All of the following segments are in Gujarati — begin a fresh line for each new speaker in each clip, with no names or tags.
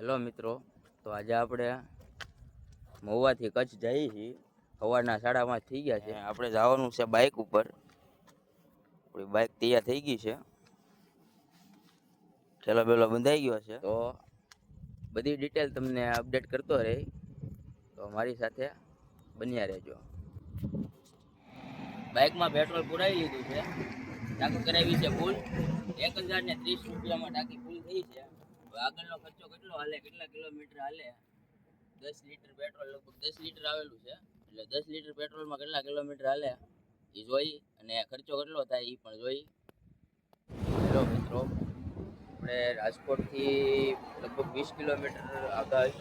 હેલો મિત્રો, તો આજે આપણે મહુવાથી કચ્છ જઈએ છીએ. સવારના 5:30 થઈ ગયા છે. આપણે જવાનું છે બાઇક ઉપર. આપણી બાઇક તૈયાર થઈ ગઈ છે, ઠેલો બેલો બંધાઈ ગયો છે. તો બધી ડિટેલ તમને અપડેટ કરતો રહી, તો મારી સાથે બન્યા રહેજો. બાઇકમાં પેટ્રોલ પુરાવી લીધું છે, ટાંકી કરાવી છે ફૂલ. 1030 રૂપિયામાં ટાંકી ફૂલ થઈ છે. આગળનો ખર્ચો કેટલો હાલે, કેટલા કિલોમીટર હાલે? 10 લીટર પેટ્રોલ, લગભગ 10 લીટર આવેલું છે. એટલે 10 લીટર પેટ્રોલમાં કેટલા કિલોમીટર હાલે એ જોઈ, અને ખર્ચો કેટલો થાય એ પણ જોઈ. હેલો મિત્રો, આપણે રાજકોટથી લગભગ 20 કિલોમીટર આગળ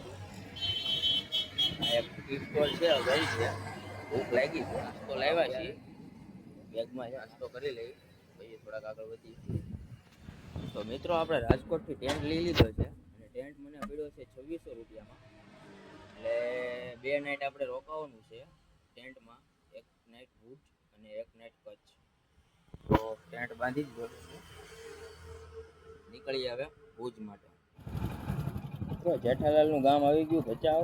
એક ટી સ્ટોલ છે, ગઈ છે. ભૂખ લાગી છે, નાસ્તો લાવ્યા છીએ. બેગમાં છે, નાસ્તો કરી લઈ પછી થોડાક આગળ વધી. તો મિત્રો, આપણે રાજકોટથી ટેન્ટ લઈ લીધો છે, અને ટેન્ટ મને પડ્યો છે 2600 રૂપિયામાં. એટલે 2 નાઇટ આપણે રોકાવાનું છે ટેન્ટમાં. એક નાઇટ ભુજ અને એક નાઇટ કચ્છ. તો ટેન્ટ બાંધી જ ગયો છે, નીકળી આવે ભુજ માટે. મિત્રો, જેઠાલાલનું ગામ આવી ગયું, ભચાઉ.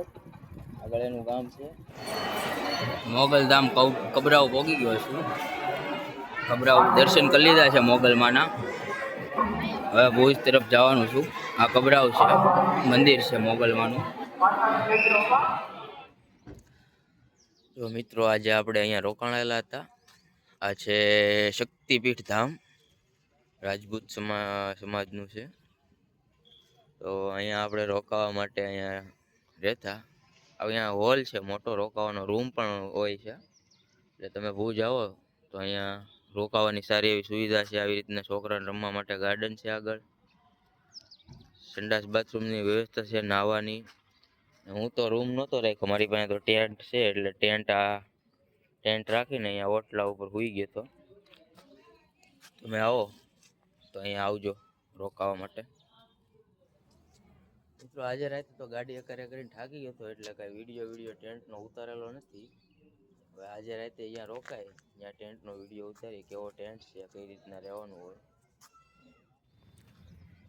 આગળ એનું ગામ છે મોગલધામ. કબરાઉ પહોંચી ગયો છું. કબરાઉ દર્શન કરી લીધા છે મોગલમાના. હવે ભુજ તરફ જવાનું છું. આ કબરાઉ છે, મંદિર છે મોગલમાનું. જો મિત્રો, આજે આપણે અહીંયા રોકાણેલા હતા. આ છે શક્તિપીઠ ધામ, રાજપૂત સમાજનું છે. તો અહીંયા આપણે રોકાવા માટે અહીંયા રહેતા. અહીંયા હોલ છે મોટો, રોકાવાનો રૂમ પણ હોય છે. એટલે તમે ભુજ આવો તો અહીંયા રોકાવાની સારી એવી સુવિધા છે. આવી રીતના છોકરાને રમવા માટે ગાર્ડન છે આગળ. સંડાસ બાથરૂમની વ્યવસ્થા છે, નાહવાની. હું તો રૂમ નહોતો રાખ્યો, મારી પાસે તો ટેન્ટ છે. એટલે ટેન્ટ રાખીને અહીંયા ઓટલા ઉપર સૂઈ ગયો હતો. તમે આવો તો અહીંયા આવજો રોકાવા માટે. મિત્રો, આજે રાતે તો ગાડી અકારે કરીને થાકી ગયો હતો, એટલે કાંઈ વિડીયો ટેન્ટનો ઉતારેલો નથી. હવે આજે રાતે અહીંયા રોકાય, ત્યાં ટેન્ટનો વિડીયો ઉતારી, કેવો ટેન્ટ છે, કઈ રીતના રહેવાનું હોય.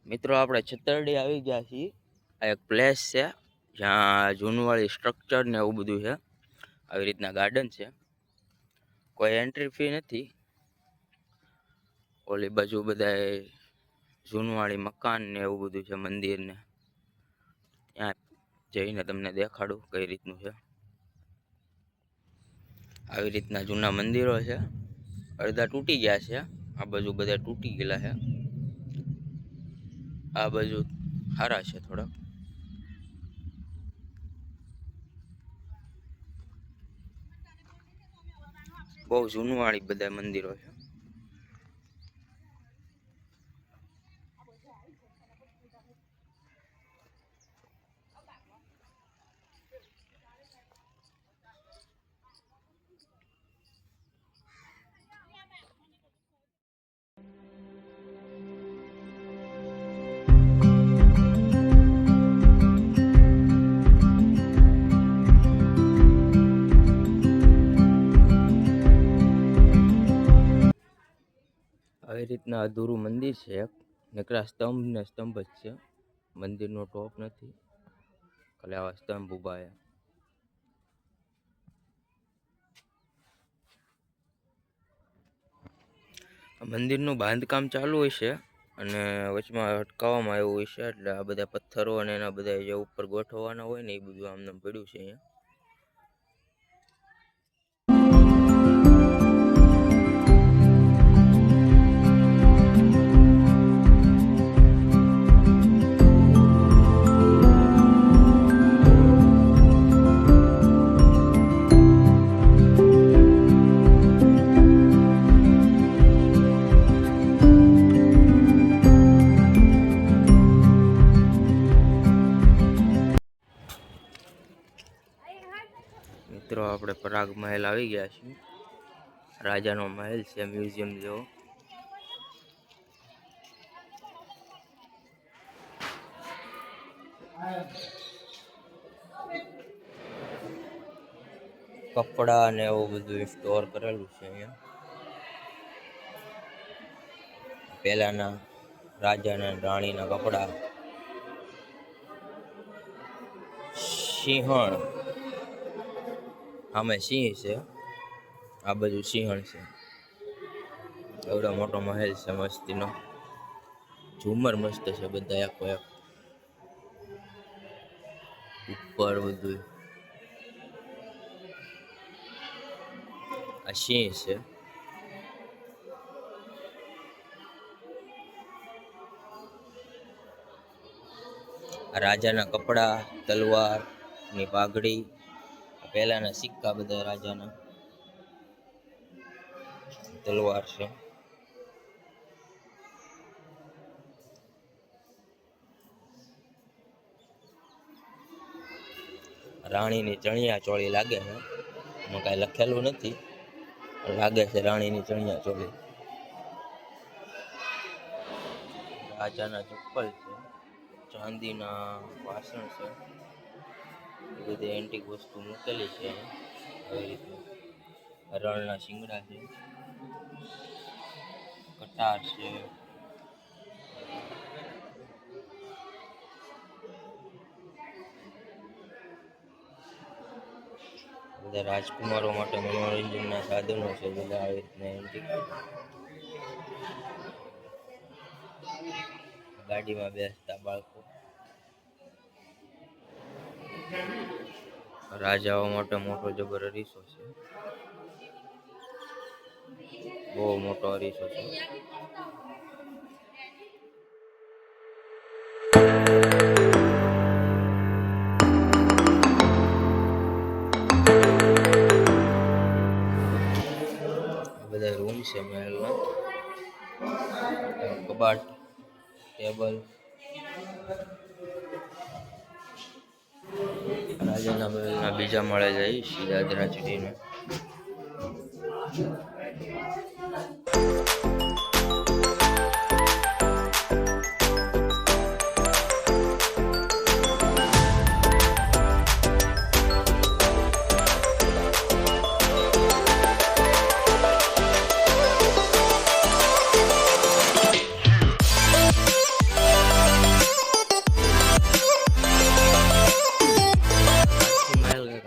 મિત્રો, આપણે છતરડી આવી ગયા છીએ. આ એક પ્લેસ છે જ્યાં જૂનવાળી સ્ટ્રક્ચર ને એવું બધું છે. આવી રીતના ગાર્ડન છે, કોઈ એન્ટ્રી ફી નથી. ઓલી બાજુ બધા જૂનવાળી મકાન ને એવું બધું છે, મંદિર ને. ત્યાં જઈને તમને દેખાડું કઈ રીતનું છે. આવી રીતના જૂના મંદિરો છે, અડધા તૂટી ગયા છે. આ બાજુ બધા તૂટી ગયેલા છે, આ બાજુ સારા છે થોડાક. બહુ જૂનવાળી બધા મંદિરો છે. આવી રીતના અધૂરું મંદિર છે, નકરા સ્તંભ ને સ્તંભ જ છે. મંદિરનો ટોપ નથી, ખાલી આવા સ્તંભ ઊભા છે. મંદિરનું બાંધકામ ચાલુ હોય છે, અને વચમાં અટકાવવામાં આવ્યું હોય છે. એટલે આ બધા પથ્થરો અને એના બધા જે ઉપર ગોઠવવાના હોય ને, એ બધું આમને પડ્યું છે અહીંયા. મિત્રો, આપણે પરાગ મહેલ આવી ગયા છીએ. રાજાનો મહેલ છે, મ્યુઝિયમ જેવો. કપડા ને એવું બધું સ્ટોર કરેલું છે અહીંયા. પહેલાના રાજાના રાણીના કપડા. સિંહણ, આમે સિંહ છે, આ બાજુ સિંહણ છે. એવડો મોટો મહેલ છે મસ્તીનો. ઝુમર મસ્ત છે બધા એક ઉપર બધું. આ સિંહ છે. રાજાના કપડા, તલવાર ની પાઘડી, પહેલાના સિક્કા બધા રાજાના. તલવાર છે. રાણીની ચણિયા ચોળી લાગે છે. એમાં કાંઈ લખેલું નથી, લાગે છે રાણીની ચણિયા ચોળી. રાજાના ચપ્પલ છે, ચાંદીના વાસણ છે, બધી એન્ટિક વસ્તુ મૂકેલી છે. આવી રીતે હરણના શિંગડા છે, કટાર છે. બધા રાજકુમારો માટે મનોરંજનના સાધનો છે બધા આવી રીતના એન્ટિક. ગાડીમાં બેસતા બાળકો. રાજાઓ માટે મોટો જબર અરીસો છે, બહુ મોટો અરીસો છે. બધા રૂમ છે મહેલના. કબાટ, ટેબલ. રાજાના મહેલના બીજા માળે જઈ દાદરા ચડીને.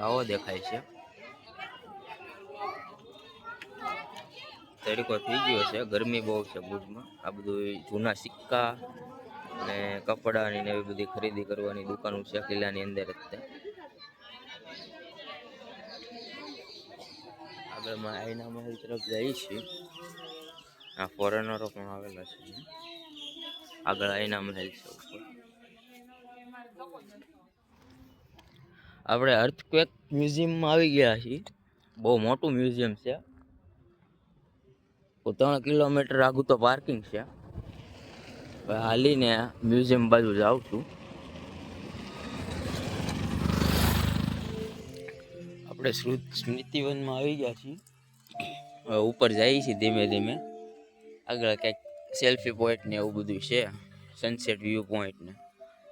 આવો દેખાય છે. તડકો થઈ ગયો છે, ગરમી બહુ છે ભુજમાં. આ બધું જૂના સિક્કા અને કપડાની ને એવી બધી ખરીદી કરવાની દુકાનો છે કિલ્લાની અંદર જ. આગળમાં આઈના મહેલ તરફ જઈએ છીએ. આ ફોરેનરો પણ આવેલા છે. આગળ આઈના મહેલ છે ઉપર. આપણે અર્થક્વેક મ્યુઝિયમમાં આવી ગયા છીએ. બહુ મોટું મ્યુઝિયમ છે. 3 કિલોમીટર આગું તો પાર્કિંગ છે. હાલીને મ્યુઝિયમ બાજુ જાઉં છું. આપણે સ્મૃતિવનમાં આવી ગયા છીએ. હવે ઉપર જઈએ છીએ ધીમે ધીમે. આગળ કંઈક સેલ્ફી પોઈન્ટ ને એવું બધું છે, સનસેટ વ્યૂ પોઈન્ટ ને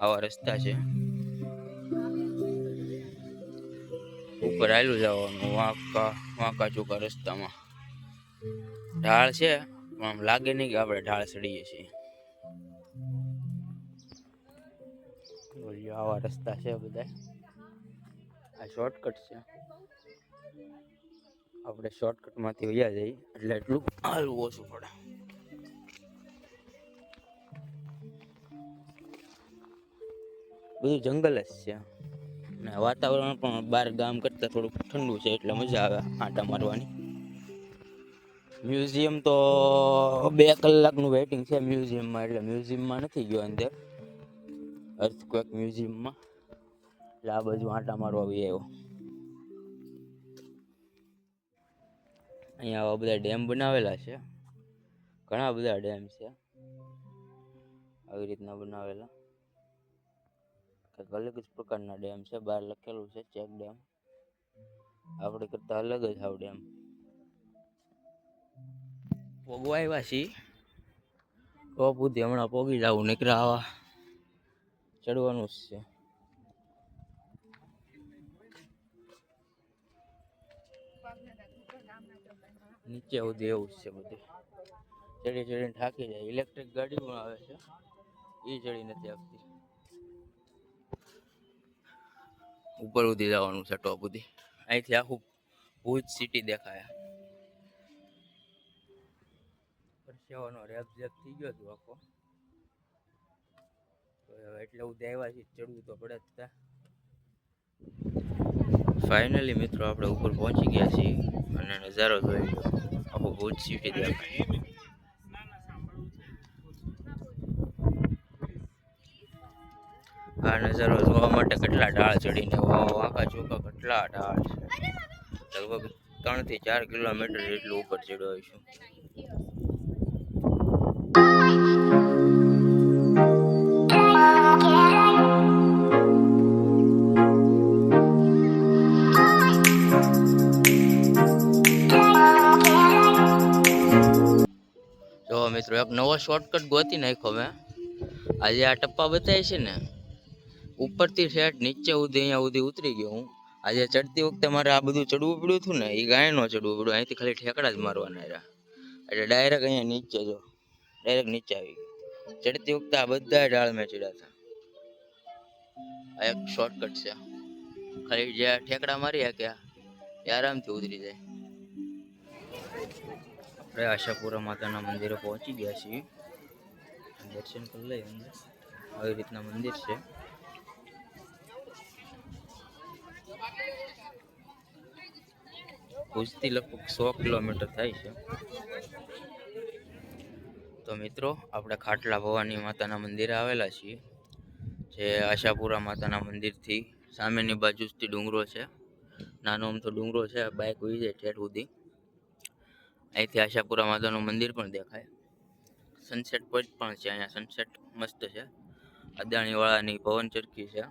આવા રસ્તા છે. ઉપર આવેલું જવાનું વાંકા ચૂકા રસ્તામાં. ઢાળ છે પણ આમ લાગે નહીં કે આપણે ઢાળ ચડીએ છીએ. આવા રસ્તા છે બધા. આ શોર્ટકટ છે. આપણે શોર્ટકટમાંથી વયા જઈએ એટલે એટલું હાલવું ઓછું પડે. બધું જંગલ જ છે અને વાતાવરણ પણ બહાર ગામ કરતાં થોડુંક ઠંડુ છે એટલે મજા આવે આંટા મારવાની. મ્યુઝિયમ તો 2 કલાકનું વેઇટિંગ છે મ્યુઝિયમમાં, એટલે મ્યુઝિયમમાં નથી ગયો અંદર. અર્થક્વેક મ્યુઝિયમમાં એટલે આ બાજુ આંટા મારવા આવી આવ્યો. અહીંયા આવા બધા ડેમ બનાવેલા છે, ઘણા બધા ડેમ છે આવી રીતના બનાવેલા. અલગ જ પ્રકારના ડેમ છે. બહાર લખેલું છે ચેક ડેમ. આપણે કરતા અલગ જ આવ ડેમ. પોગવા આવ્યા છીએ ટોપ સુધી. હમણાં પોગી જવું, નીકળ્યા આવા ચડવાનું જ છે. નીચે સુધી એવું જ છે બધું. ચડી ચડીને થાકી જાય. ઇલેક્ટ્રિક ગાડી પણ આવે છે, એ ચડી નથી આપતી. ઉપર સુધી જવાનું છે, ટોપ સુધી. અહીંથી આખું ભુજ સિટી દેખાય. પરસેવાનો રેપ જેપ થઈ ગયો હતો આખો. તો એટલે ઉદય આવ્યા છે, ચડવું તો પડે જ તા. ફાઇનલી મિત્રો આપણે ઉપર પહોંચી ગયા છીએ અને નજારો જોઈ લો, આખું ભુજ સિટી દેખાય. આ નજારો જોવા માટે કેટલા ઢાળ ચડીને આખા ચોખા કેટલા ઢાળ છે. લગભગ 3 થી 4 કિલોમીટર જેટલું ઉપર ચડ્યો છું. જો મિત્રો એક નવો શોર્ટકટ ગોતી નાખ્યો મેં. આજે આ ટપ્પા બતાવે છે ને, ઉપરથી શેઠ નીચે સુધી અહીંયા સુધી ઉતરી ગયો હું. આજે ચડતી વખતે મારે આ બધું ચડવું પડ્યું હતું ને, એ ગાય નો ચડવું પડ્યું. અહીંથી ખાલી ઠેકડા જ મારવાના રહ્યા, એટલે ડાયરેક્ટ અહીંયા નીચે જો ડાયરેક્ટ નીચે આવી ગયો. ચડતી વખતે આ બધા ડાળ મેં ચડ્યા હતા. આ એક શોર્ટકટ છે, ખાલી જે ઠેકડા મારી કે આરામથી ઉતરી જાય. આપણે આશાપુરા માતાના મંદિરે પહોંચી ગયા છીએ. દર્શન કરી લઈએ અંદર. આવી રીતના મંદિર છે. ભુજથી લગભગ 100 કિલોમીટર થાય છે. તો મિત્રો આપણે ખાટલા ભવાની માતાના મંદિરે આવેલા છીએ, જે આશાપુરા માતાના મંદિરથી સામેની બાજુથી ડુંગરો છે. નાનો આમ તો ડુંગરો છે, બાઇક વહી જાય ઠેઠ સુધી. અહીંથી આશાપુરા માતાનું મંદિર પણ દેખાય. સનસેટ પોઈન્ટ પણ છે અહીંયા. સનસેટ મસ્ત છે. અદાણીવાળાની પવન ચરખી છે.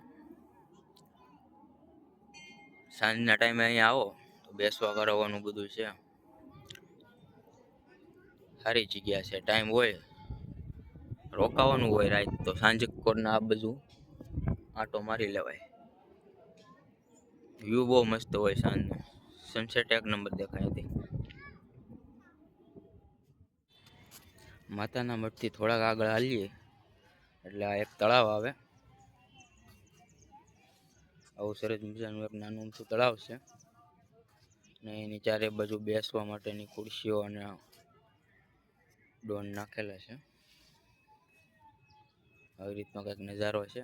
સાંજના ટાઈમે અહીંયા આવો તો બેસવા કરવાનું બધું છે. સારી જગ્યા છે. ટાઈમ હોય રોકાવાનું હોય રાત તો સાંજે કોરના આ બાજુ આંટો મારી લેવાય. વ્યૂ બહુ મસ્ત હોય સાંજનો. સનસેટ એક નંબર દેખાય હતી. માતાના મઠથી થોડાક આગળ હાલીએ એટલે આ એક તળાવ આવે. આવું સરસ મજાનું એક નાનું અમથું તળાવ છે ને એની ચારે બાજુ બેસવા માટેની ખુરશીઓ અને ડોન નાખેલા છે. આવી રીતનો કંઈક નજારો છે.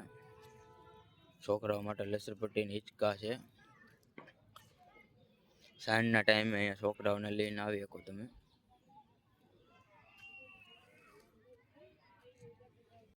છોકરાઓ માટે લસરપટ્ટીની હિંચકા છે. સાંજના ટાઈમે અહીંયા છોકરાઓને લઈને આવી શકો તમે.